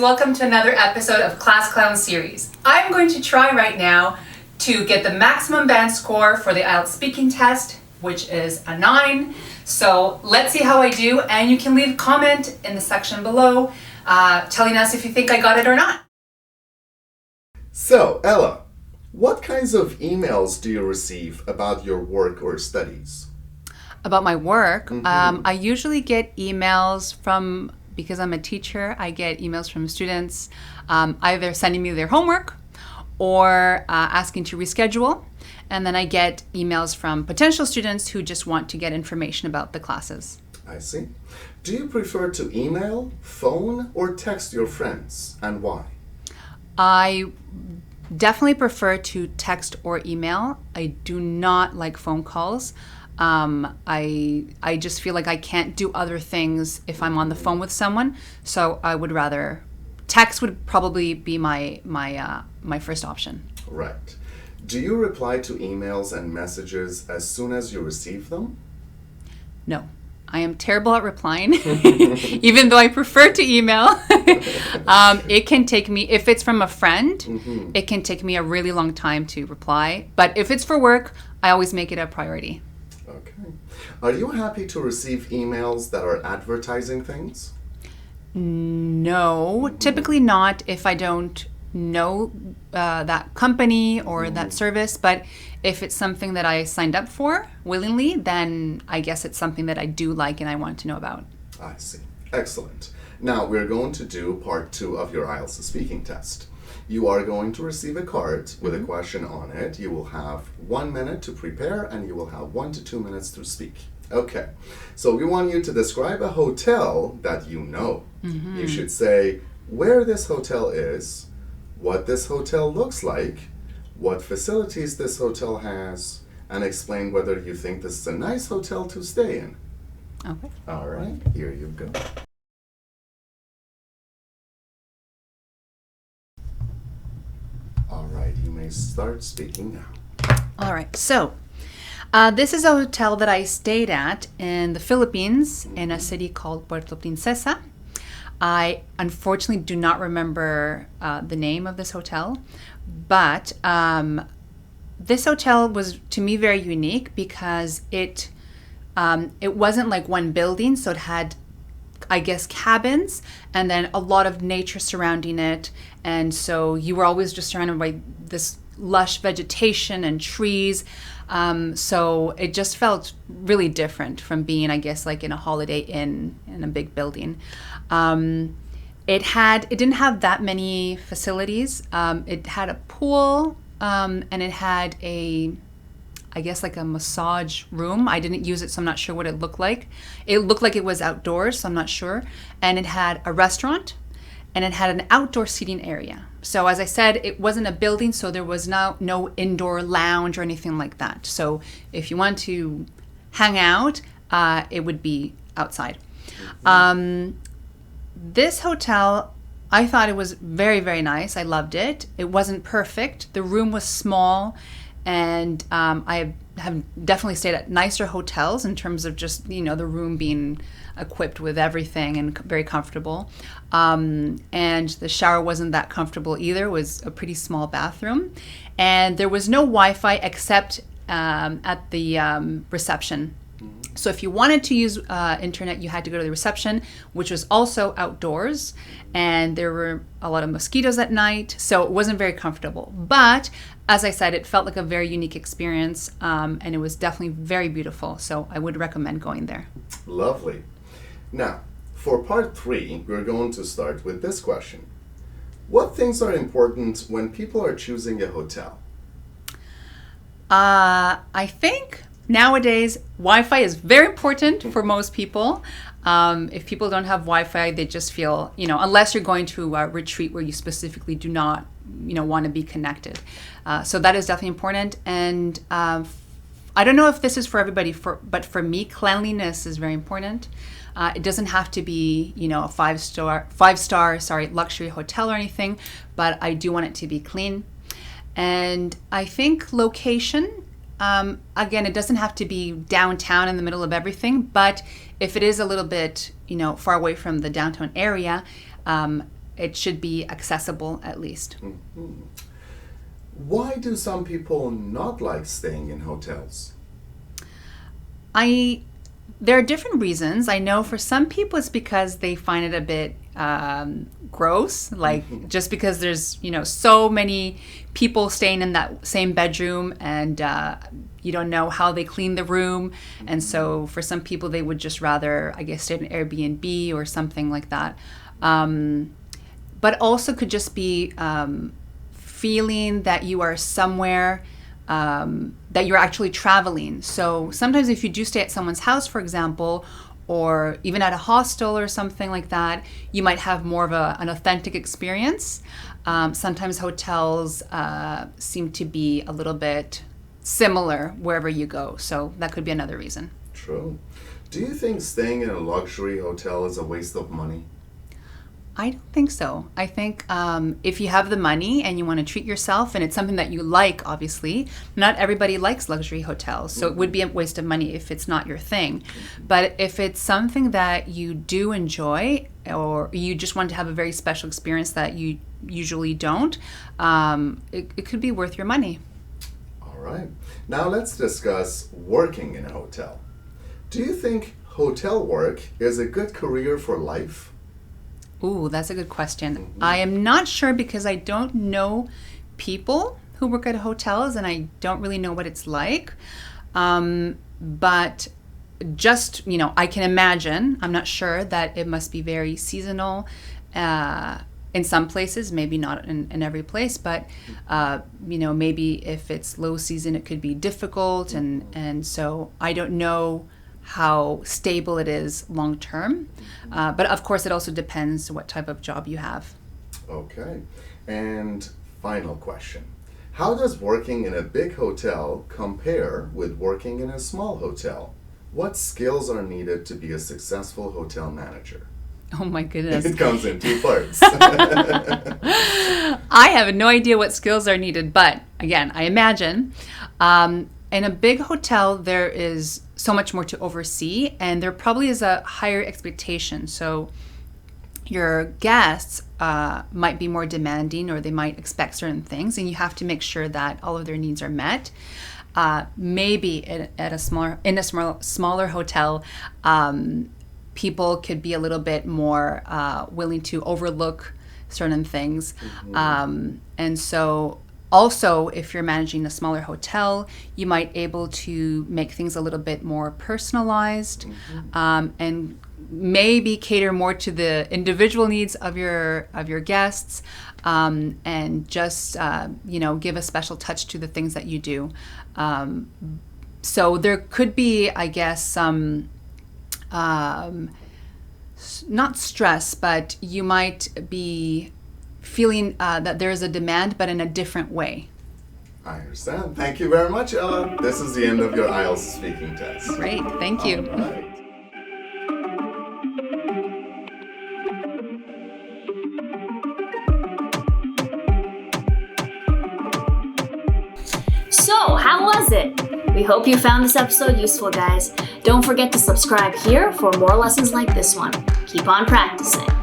welcome to another episode of Class Clown series. I'm going to try right now to get the maximum band score for the IELTS speaking test, which is a 9. So let's see how I do, and you can leave a comment in the section below telling us if you think I got it or not. So, Ella, what kinds of emails do you receive about your work or studies? About my work, I usually get emails from, because I'm a teacher, I get emails from students either sending me their homework or asking to reschedule. And then I get emails from potential students who just want to get information about the classes. I see. Do you prefer to email, phone, or text your friends, and why? I definitely prefer to text or email. I do not like phone calls. I just feel like I can't do other things if I'm on the phone with someone. So I would rather text would probably be my first option. Right. Do you reply to emails and messages as soon as you receive them? No. I am terrible at replying, even though I prefer to email. It can take me, if it's from a friend, it can take me a really long time to reply. But if it's for work, I always make it a priority. Okay. Are you happy to receive emails that are advertising things? No, typically not if I don't know that company or that service. But if it's something that I signed up for willingly, then I guess it's something that I do like and I want to know about. I see. Excellent. Now we're going to do part 2 of your IELTS speaking test. You are going to receive a card with a question on it. You will have 1 minute to prepare and you will have 1 to 2 minutes to speak. Okay, so we want you to describe a hotel that you know. You should say where this hotel is, what this hotel looks like, what facilities this hotel has, and explain whether you think this is a nice hotel to stay in. Okay. All right, here you go. All right, you may start speaking now. All right, so this is a hotel that I stayed at in the Philippines in a city called Puerto Princesa. I unfortunately do not remember the name of this hotel, but this hotel was to me very unique because it wasn't like one building, so it had, I guess, cabins and then a lot of nature surrounding it, and so you were always just surrounded by this lush vegetation and trees. So it just felt really different from being, I guess, like in a Holiday Inn in a big building. It didn't have that many facilities. It had a pool, and it had I guess like a massage room. I didn't use it, so I'm not sure what it looked like. It looked like it was outdoors, so I'm not sure. And it had a restaurant, and it had an outdoor seating area. So as I said, it wasn't a building, so there was no indoor lounge or anything like that. So if you want to hang out, it would be outside. This hotel, I thought it was very, very nice. I loved it. It wasn't perfect. The room was small, and I have definitely stayed at nicer hotels in terms of just, the room being equipped with everything and very comfortable. And the shower wasn't that comfortable either. It was a pretty small bathroom. And there was no Wi-Fi except at the reception. So if you wanted to use internet, you had to go to the reception, which was also outdoors. And there were a lot of mosquitoes at night, so it wasn't very comfortable. But as I said, it felt like a very unique experience, and it was definitely very beautiful. So I would recommend going there. Lovely. Now, for part 3, we're going to start with this question. What things are important when people are choosing a hotel? I think nowadays Wi-Fi is very important for most people. If people don't have Wi-Fi, they just feel, unless you're going to a retreat where you specifically do not, want to be connected. So that is definitely important. And I don't know if this is for everybody, but for me, cleanliness is very important. It doesn't have to be, a five-star luxury hotel or anything, but I do want it to be clean. And I think location, again, it doesn't have to be downtown in the middle of everything, but if it is a little bit, far away from the downtown area, it should be accessible at least. Why do some people not like staying in hotels? There are different reasons. I know for some people it's because they find it a bit gross, like just because there's, so many people staying in that same bedroom, and you don't know how they clean the room. And so for some people, they would just rather, I guess, stay at an Airbnb or something like that. But also could just be feeling that you are somewhere, that you're actually traveling. So sometimes if you do stay at someone's house, for example, or even at a hostel or something like that, you might have more of an authentic experience. Sometimes hotels seem to be a little bit similar wherever you go. So that could be another reason. True. Do you think staying in a luxury hotel is a waste of money? I don't think so. I think if you have the money and you want to treat yourself and it's something that you like, obviously, not everybody likes luxury hotels. So it would be a waste of money if it's not your thing. But if it's something that you do enjoy, or you just want to have a very special experience that you usually don't, it could be worth your money. All right. Now let's discuss working in a hotel. Do you think hotel work is a good career for life? Ooh, that's a good question. I am not sure because I don't know people who work at hotels and I don't really know what it's like. But just, I can imagine, I'm not sure, that it must be very seasonal in some places, maybe not in every place, but, maybe if it's low season, it could be difficult. And so I don't know how stable it is long term. But of course, it also depends what type of job you have. Okay. And final question. How does working in a big hotel compare with working in a small hotel? What skills are needed to be a successful hotel manager? Oh my goodness. It comes in two parts. I have no idea what skills are needed, but again, I imagine in a big hotel, there is so much more to oversee, and there probably is a higher expectation. So your guests might be more demanding, or they might expect certain things, and you have to make sure that all of their needs are met. Maybe at a smaller hotel, people could be a little bit more willing to overlook certain things, and so. Also, if you're managing a smaller hotel, you might able to make things a little bit more personalized, and maybe cater more to the individual needs of your guests, and just give a special touch to the things that you do. So there could be, I guess, some not stress, but you might be feeling that there is a demand, but in a different way. I understand. Thank you very much, Ella. This is the end of your IELTS speaking test. Great, thank you. All right. So, how was it? We hope you found this episode useful, guys. Don't forget to subscribe here for more lessons like this one. Keep on practicing.